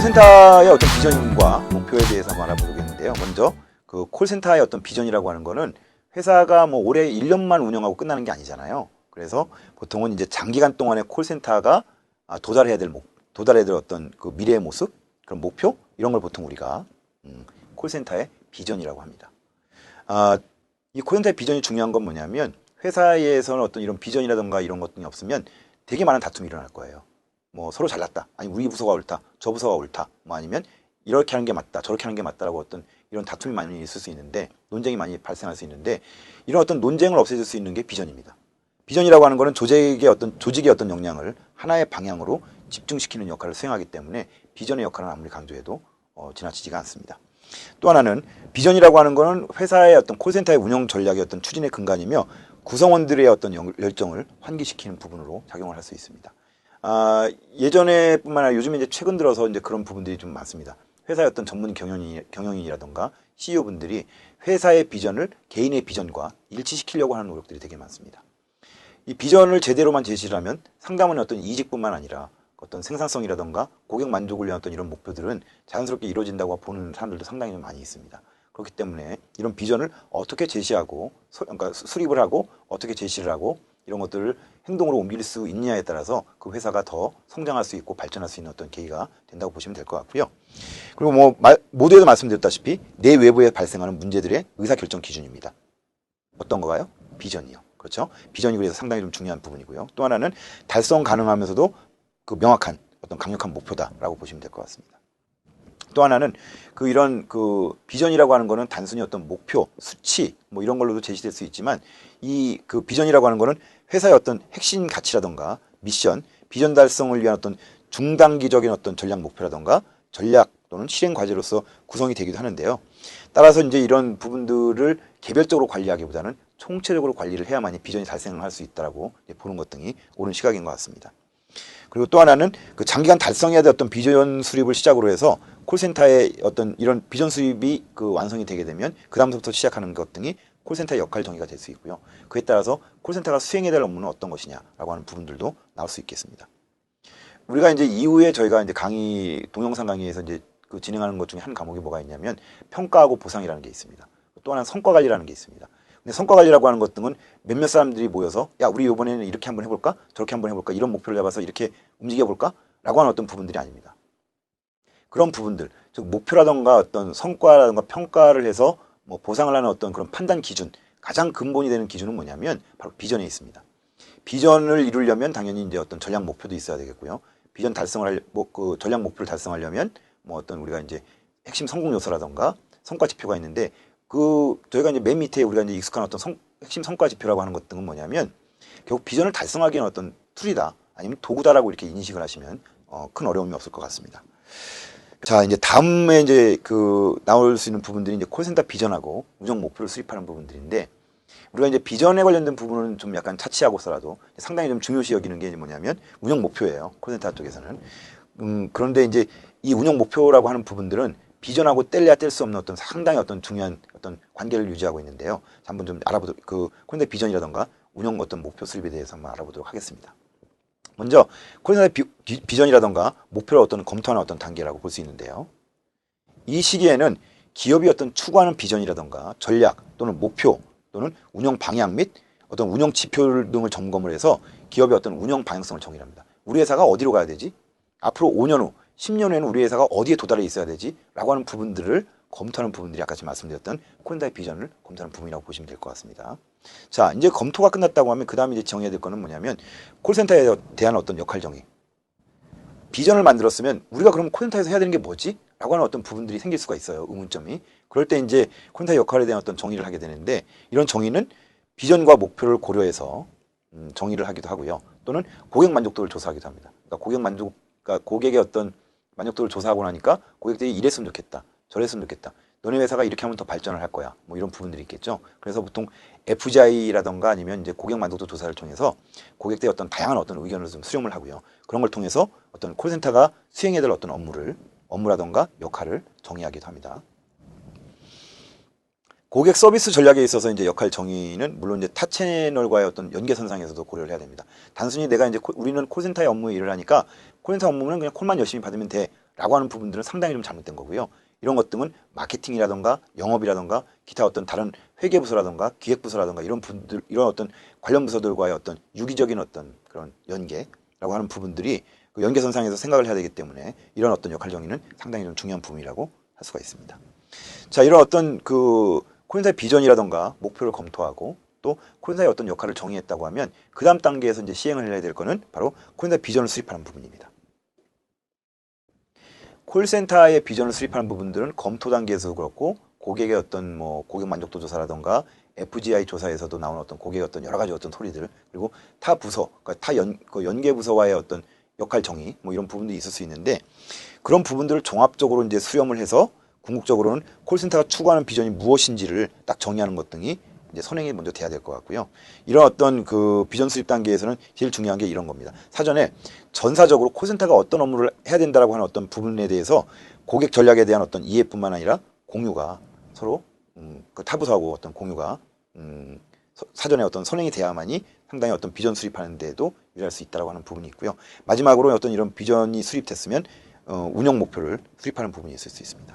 콜센터의 어떤 비전과 목표에 대해서 한번 알아보겠는데요. 먼저 그 콜센터의 어떤 비전이라고 하는 거는 회사가 뭐 올해 1년만 운영하고 끝나는 게 아니잖아요. 그래서 보통은 이제 장기간 동안의 콜센터가 도달해야 될 어떤 그 미래의 모습, 그런 목표 이런 걸 보통 우리가 콜센터의 비전이라고 합니다. 이 콜센터의 비전이 중요한 건 뭐냐면 회사에서는 어떤 이런 비전이라든가 이런 것들이 없으면 되게 많은 다툼이 일어날 거예요. 뭐 서로 잘났다, 아니 우리 부서가 옳다, 저 부서가 옳다, 뭐 아니면 이렇게 하는 게 맞다, 저렇게 하는 게 맞다라고 어떤 이런 다툼이 많이 있을 수 있는데, 논쟁이 많이 발생할 수 있는데, 이런 어떤 논쟁을 없애줄 수 있는 게 비전입니다. 비전이라고 하는 것은 조직의 어떤 역량을 하나의 방향으로 집중시키는 역할을 수행하기 때문에 비전의 역할은 아무리 강조해도 지나치지가 않습니다. 또 하나는 비전이라고 하는 것은 회사의 어떤 콜센터의 운영 전략의 어떤 추진의 근간이며 구성원들의 어떤 열정을 환기시키는 부분으로 작용을 할 수 있습니다. 예전에 뿐만 아니라 요즘에 이제 최근 들어서 이제 그런 부분들이 좀 많습니다. 회사의 어떤 전문 경영인이라던가 CEO분들이 회사의 비전을 개인의 비전과 일치시키려고 하는 노력들이 되게 많습니다. 이 비전을 제대로만 제시를 하면 상담은 어떤 이직뿐만 아니라 어떤 생산성이라던가 고객 만족을 위한 어떤 이런 목표들은 자연스럽게 이루어진다고 보는 사람들도 상당히 좀 많이 있습니다. 그렇기 때문에 이런 비전을 어떻게 제시하고, 그러니까 수립을 하고 어떻게 제시를 하고 이런 것들을 행동으로 옮길 수 있느냐에 따라서 그 회사가 더 성장할 수 있고 발전할 수 있는 어떤 계기가 된다고 보시면 될 것 같고요. 그리고 뭐 모두에도 말씀드렸다시피 내 외부에 발생하는 문제들의 의사결정 기준입니다. 어떤 거가요? 비전이요. 그렇죠? 비전이 그래서 상당히 좀 중요한 부분이고요. 또 하나는 달성 가능하면서도 그 명확한 어떤 강력한 목표다라고 보시면 될 것 같습니다. 또 하나는 이런 비전이라고 하는 거는 단순히 어떤 목표, 수치 뭐 이런 걸로도 제시될 수 있지만, 이 비전이라고 하는 거는 회사의 어떤 핵심 가치라던가 미션, 비전 달성을 위한 어떤 중단기적인 어떤 전략 목표라던가 전략 또는 실행 과제로서 구성이 되기도 하는데요. 따라서 이제 이런 부분들을 개별적으로 관리하기보다는 총체적으로 관리를 해야만이 비전이 달성을 할 수 있다라고 보는 것 등이 옳은 시각인 것 같습니다. 그리고 또 하나는 장기간 달성해야 될 어떤 비전 수립을 시작으로 해서 콜센터의 어떤 이런 비전 수립이 완성이 되게 되면 그 다음부터 시작하는 것 등이 콜센터의 역할 정의가 될 수 있고요. 그에 따라서 콜센터가 수행해야 될 업무는 어떤 것이냐라고 하는 부분들도 나올 수 있겠습니다. 우리가 이제 이후에 저희가 이제 동영상 강의에서 이제 진행하는 것 중에 한 과목이 뭐가 있냐면 평가하고 보상이라는 게 있습니다. 또 하나는 성과 관리라는 게 있습니다. 근데 성과 관리라고 하는 것 등은 몇몇 사람들이 모여서 야 우리 이번에는 이렇게 한번 해볼까, 저렇게 한번 해볼까, 이런 목표를 잡아서 이렇게 움직여볼까 라고 하는 어떤 부분들이 아닙니다. 그런 부분들, 즉 목표라던가 어떤 성과라던가 평가를 해서 뭐 보상을 하는 어떤 그런 판단 기준, 가장 근본이 되는 기준은 뭐냐면 바로 비전에 있습니다. 비전을 이루려면 당연히 이제 어떤 전략 목표도 있어야 되겠고요. 비전 달성을 전략 목표를 달성하려면 뭐 어떤 우리가 이제 핵심 성공 요소라던가 성과 지표가 있는데, 저희가 이제 맨 밑에 우리가 이제 익숙한 어떤 핵심 성과 지표라고 하는 것 등은 뭐냐면 결국 비전을 달성하기 위한 어떤 툴이다, 아니면 도구다라고 이렇게 인식을 하시면 큰 어려움이 없을 것 같습니다. 자, 이제 다음에 이제 나올 수 있는 부분들이 이제 콜센터 비전하고 운영 목표를 수립하는 부분들인데, 우리가 이제 비전에 관련된 부분은 좀 약간 차치하고서라도 상당히 좀 중요시 여기는 게 뭐냐면 운영 목표예요. 콜센터 쪽에서는. 그런데 이제 이 운영 목표라고 하는 부분들은 비전하고 뗄래야 뗄 수 없는 어떤 상당히 어떤 중요한 어떤 관계를 유지하고 있는데요. 한번 좀 알아보도록, 콜센터 비전이라던가 운영 어떤 목표 수립에 대해서 한번 알아보도록 하겠습니다. 먼저 콜센터 비전이라던가 목표를 어떤 검토하는 어떤 단계라고 볼 수 있는데요. 이 시기에는 기업이 어떤 추구하는 비전이라던가 전략 또는 목표 또는 운영 방향 및 어떤 운영 지표 등을 점검을 해서 기업의 어떤 운영 방향성을 정의합니다. 우리 회사가 어디로 가야 되지? 앞으로 5년 후, 10년 후에는 우리 회사가 어디에 도달해 있어야 되지? 라고 하는 부분들을 검토하는 부분들이 아까 말씀드렸던 콜센터의 비전을 검토하는 부분이라고 보시면 될 것 같습니다. 자, 이제 검토가 끝났다고 하면 그 다음에 이제 정해야 될 거는 뭐냐면 콜센터에 대한 어떤 역할 정의. 비전을 만들었으면 우리가 그럼 콜센터에서 해야 되는 게 뭐지? 라고 하는 어떤 부분들이 생길 수가 있어요. 의문점이. 그럴 때 이제 콜센터의 역할에 대한 어떤 정의를 하게 되는데, 이런 정의는 비전과 목표를 고려해서 정의를 하기도 하고요. 또는 고객 만족도를 조사하기도 합니다. 그러니까 고객의 어떤 만족도를 조사하고 나니까 고객들이 이랬으면 좋겠다, 저랬으면 좋겠다, 너네 회사가 이렇게 하면 더 발전을 할 거야, 뭐 이런 부분들이 있겠죠. 그래서 보통 FGI라던가 아니면 이제 고객 만족도 조사를 통해서 고객들의 어떤 다양한 어떤 의견을 좀 수렴을 하고요. 그런 걸 통해서 어떤 콜센터가 수행해야 될 어떤 업무라던가 역할을 정의하기도 합니다. 고객 서비스 전략에 있어서 이제 역할 정의는 물론 이제 타 채널과의 어떤 연계선상에서도 고려를 해야 됩니다. 단순히 우리는 콜센터의 업무에 일을 하니까 콜센터 업무는 그냥 콜만 열심히 받으면 돼 라고 하는 부분들은 상당히 좀 잘못된 거고요. 이런 것 등은 마케팅이라던가 영업이라던가 기타 어떤 다른 회계부서라던가 기획부서라던가 이런 분들, 이런 어떤 관련 부서들과의 어떤 유기적인 어떤 그런 연계라고 하는 부분들이 그 연계선상에서 생각을 해야 되기 때문에 이런 어떤 역할 정의는 상당히 좀 중요한 부분이라고 할 수가 있습니다. 자, 이런 어떤 그 콜센터의 비전이라던가 목표를 검토하고 또 콜센터의 어떤 역할을 정의했다고 하면 그 다음 단계에서 이제 시행을 해야 될 거는 바로 콜센터의 비전을 수립하는 부분입니다. 콜센터의 비전을 수립하는 부분들은 검토 단계에서도 그렇고 고객의 어떤 뭐 고객 만족도 조사라던가 FGI 조사에서도 나오는 어떤 고객의 어떤 여러 가지 어떤 소리들, 그리고 타 부서, 그러니까 그 연계 부서와의 어떤 역할 정의 뭐 이런 부분들이 있을 수 있는데, 그런 부분들을 종합적으로 이제 수렴을 해서 궁극적으로는 콜센터가 추구하는 비전이 무엇인지를 딱 정의하는 것 등이 이제 선행이 먼저 돼야 될 것 같고요. 이런 어떤 그 비전 수립 단계에서는 제일 중요한 게 이런 겁니다. 사전에 전사적으로 콜센터가 어떤 업무를 해야 된다라고 하는 어떤 부분에 대해서 고객 전략에 대한 어떤 이해뿐만 아니라 공유가 서로 그 타부서하고 어떤 공유가 사전에 어떤 선행이 돼야만이 상당히 어떤 비전 수립하는 데에도 유리할 수 있다라고 하는 부분이 있고요. 마지막으로 어떤 이런 비전이 수립됐으면 운영 목표를 수립하는 부분이 있을 수 있습니다.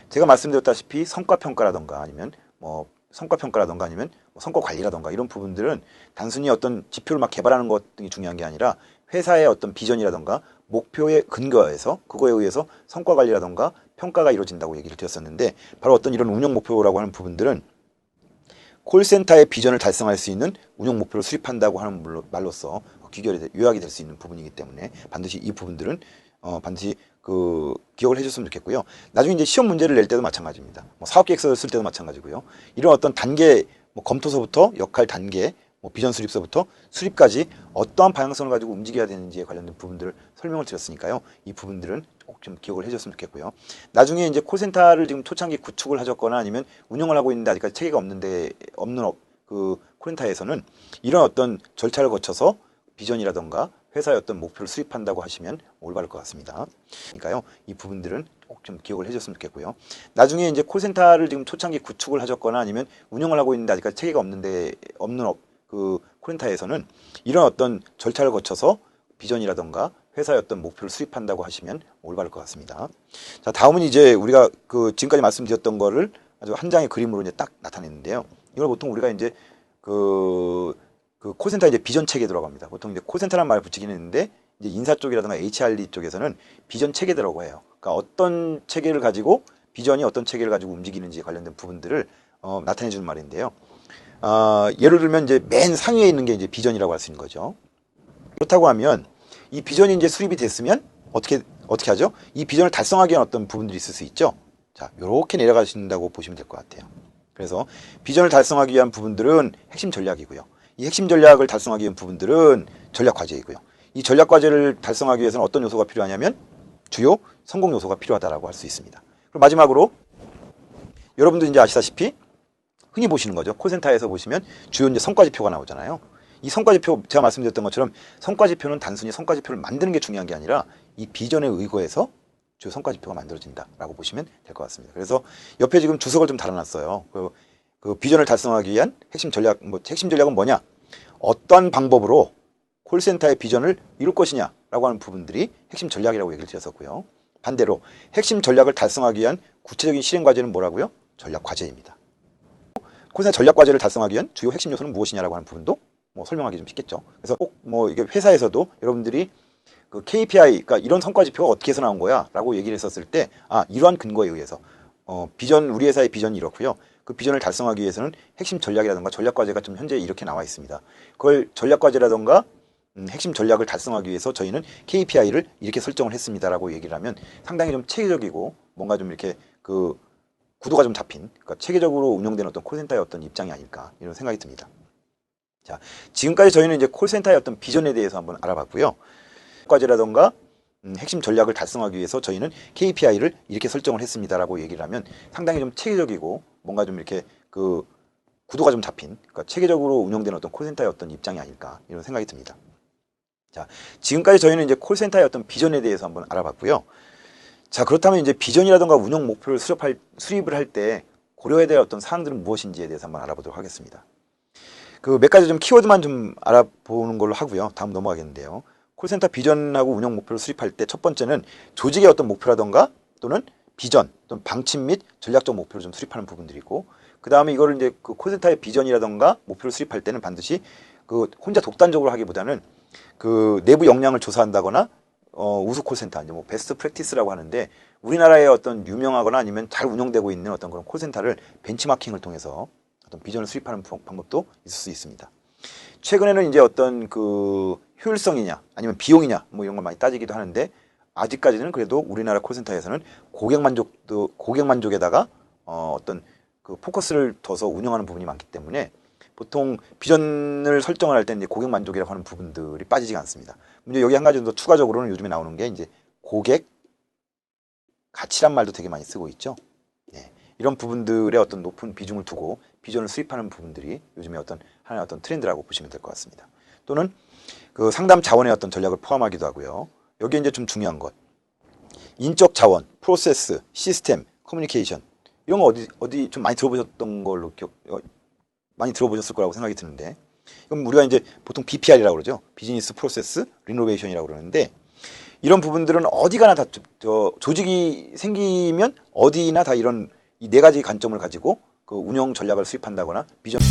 제가 말씀드렸다시피 성과평가라던가 아니면 뭐 성과평가라던가 아니면 성과관리라던가 이런 부분들은 단순히 어떤 지표를 막 개발하는 것 등이 중요한 게 아니라 회사의 어떤 비전이라던가 목표에 근거해서 그거에 의해서 성과관리라던가 평가가 이루어진다고 얘기를 드렸었는데, 바로 어떤 이런 운영 목표라고 하는 부분들은 콜센터의 비전을 달성할 수 있는 운영 목표를 수립한다고 하는 말로써 귀결이 요약이 될 수 있는 부분이기 때문에 반드시 이 부분들은 반드시 그 기억을 해줬으면 좋겠고요. 나중에 이제 시험 문제를 낼 때도 마찬가지입니다. 뭐 사업 계획서를 쓸 때도 마찬가지고요. 이런 어떤 단계, 뭐 검토서부터 역할 단계, 뭐 비전 수립서부터 수립까지 어떠한 방향성을 가지고 움직여야 되는지에 관련된 부분들을 설명을 드렸으니까요. 이 부분들은 꼭 좀 기억을 해줬으면 좋겠고요. 나중에 이제 콜센터를 지금 초창기 구축을 하셨거나 아니면 운영을 하고 있는데 아직까지 체계가 없는 그 콜센터에서는 이런 어떤 절차를 거쳐서 비전이라던가 회사의 어떤 목표를 수립한다고 하시면 올바를 것 같습니다. 그러니까요, 이 부분들은 꼭 좀 기억을 해줬으면 좋겠고요. 나중에 이제 콜센터를 지금 초창기 구축을 하셨거나 아니면 운영을 하고 있는데 아직까지 체계가 없는 그 콜센터에서는 이런 어떤 절차를 거쳐서 비전이라던가 회사의 어떤 목표를 수립한다고 하시면 올바를 것 같습니다. 자, 다음은 이제 우리가 그 지금까지 말씀드렸던 거를 아주 한 장의 그림으로 이제 딱 나타냈는데요. 이걸 보통 우리가 이제 그 콜센터 이제 비전 체계 들어갑니다. 보통 이제 콜센터라는 말을 붙이긴 했는데 이제 인사 쪽이라든가 HRD 쪽에서는 비전 체계라고 해요. 그러니까 어떤 체계를 가지고 비전이 어떤 체계를 가지고 움직이는지 관련된 부분들을 나타내주는 말인데요. 예를 들면 이제 맨 상위에 있는 게 이제 비전이라고 할 수 있는 거죠. 그렇다고 하면 이 비전이 이제 수립이 됐으면 어떻게 하죠? 이 비전을 달성하기 위한 어떤 부분들이 있을 수 있죠. 자, 이렇게 내려가신다고 보시면 될 것 같아요. 그래서 비전을 달성하기 위한 부분들은 핵심 전략이고요. 이 핵심 전략을 달성하기 위한 부분들은 전략 과제이고요. 이 전략 과제를 달성하기 위해서는 어떤 요소가 필요하냐면 주요 성공 요소가 필요하다라고 할 수 있습니다. 그리고 마지막으로 여러분도 이제 아시다시피 흔히 보시는 거죠. 콜센터에서 보시면 주요 이제 성과 지표가 나오잖아요. 이 성과 지표, 제가 말씀드렸던 것처럼 성과 지표는 단순히 성과 지표를 만드는 게 중요한 게 아니라 이 비전에 의거해서 주요 성과 지표가 만들어진다라고 보시면 될 것 같습니다. 그래서 옆에 지금 주석을 좀 달아놨어요. 그 비전을 달성하기 위한 핵심 전략, 핵심 전략은 뭐냐? 어떠한 방법으로 콜센터의 비전을 이룰 것이냐라고 하는 부분들이 핵심 전략이라고 얘기를 드렸었고요. 반대로 핵심 전략을 달성하기 위한 구체적인 실행 과제는 뭐라고요? 전략 과제입니다. 콜센터 전략 과제를 달성하기 위한 주요 핵심 요소는 무엇이냐라고 하는 부분도 설명하기 좀 쉽겠죠. 그래서 꼭 이게 회사에서도 여러분들이 그 KPI, 그러니까 이런 성과 지표가 어떻게 해서 나온 거야라고 얘기를 했었을 때, 이러한 근거에 의해서 우리 회사의 비전이 이렇고요. 그 비전을 달성하기 위해서는 핵심 전략이라든가 전략 과제가 좀 현재 이렇게 나와 있습니다. 그걸 전략 과제라든가 핵심 전략을 달성하기 위해서 저희는 KPI를 이렇게 설정을 했습니다라고 얘기를 하면 상당히 좀 체계적이고 뭔가 좀 이렇게 그 구도가 좀 잡힌, 그러니까 체계적으로 운영되는 어떤 콜센터의 어떤 입장이 아닐까 이런 생각이 듭니다. 자, 지금까지 저희는 이제 콜센터의 어떤 비전에 대해서 한번 알아봤고요. 과제라던가 핵심 전략을 달성하기 위해서 저희는 KPI를 이렇게 설정을 했습니다라고 얘기를 하면 상당히 좀 체계적이고 뭔가 좀 이렇게 그 구도가 좀 잡힌, 그러니까 체계적으로 운영되는 어떤 콜센터의 어떤 입장이 아닐까 이런 생각이 듭니다. 자, 지금까지 저희는 이제 콜센터의 어떤 비전에 대해서 한번 알아봤고요. 자, 그렇다면 이제 비전이라던가 운영 목표를 수립을 할 때 고려해야 될 어떤 사항들은 무엇인지에 대해서 한번 알아보도록 하겠습니다. 그 몇 가지 좀 키워드만 좀 알아보는 걸로 하고요. 다음 넘어가겠는데요. 콜센터 비전하고 운영 목표를 수립할 때 첫 번째는 조직의 어떤 목표라던가 또는 비전 또는 방침 및 전략적 목표를 좀 수립하는 부분들이고, 그 다음에 이거를 이제 그 콜센터의 비전이라던가 목표를 수립할 때는 반드시 그 혼자 독단적으로 하기보다는 그 내부 역량을 조사한다거나 우수 콜센터, 이제 뭐 베스트 프랙티스라고 하는데, 우리나라의 어떤 유명하거나 아니면 잘 운영되고 있는 어떤 그런 콜센터를 벤치마킹을 통해서 어떤 비전을 수립하는 방법도 있을 수 있습니다. 최근에는 이제 어떤 그 효율성이냐 아니면 비용이냐 뭐 이런 걸 많이 따지기도 하는데, 아직까지는 그래도 우리나라 콜센터에서는 고객 만족에다가 어떤 그 포커스를 둬서 운영하는 부분이 많기 때문에 보통 비전을 설정을 할 때 이제 고객 만족이라고 하는 부분들이 빠지지가 않습니다. 문제 여기 한 가지 더 추가적으로는 요즘에 나오는 게 이제 고객 가치란 말도 되게 많이 쓰고 있죠. 네. 이런 부분들의 어떤 높은 비중을 두고 비전을 수립하는 부분들이 요즘에 어떤 하나의 어떤 트렌드라고 보시면 될 것 같습니다. 또는 그 상담 자원의 어떤 전략을 포함하기도 하고요. 여기에 이제 좀 중요한 것, 인적 자원, 프로세스, 시스템, 커뮤니케이션, 이런 거 어디 좀 많이 들어보셨던 걸로 많이 들어보셨을 거라고 생각이 드는데, 그럼 우리가 이제 보통 BPR이라고 그러죠. 비즈니스 프로세스 리노베이션이라고 그러는데, 이런 부분들은 어디 가나 다 조직이 생기면 어디나 다 이런 이 네 가지 관점을 가지고 그 운영 전략을 수립한다거나 비전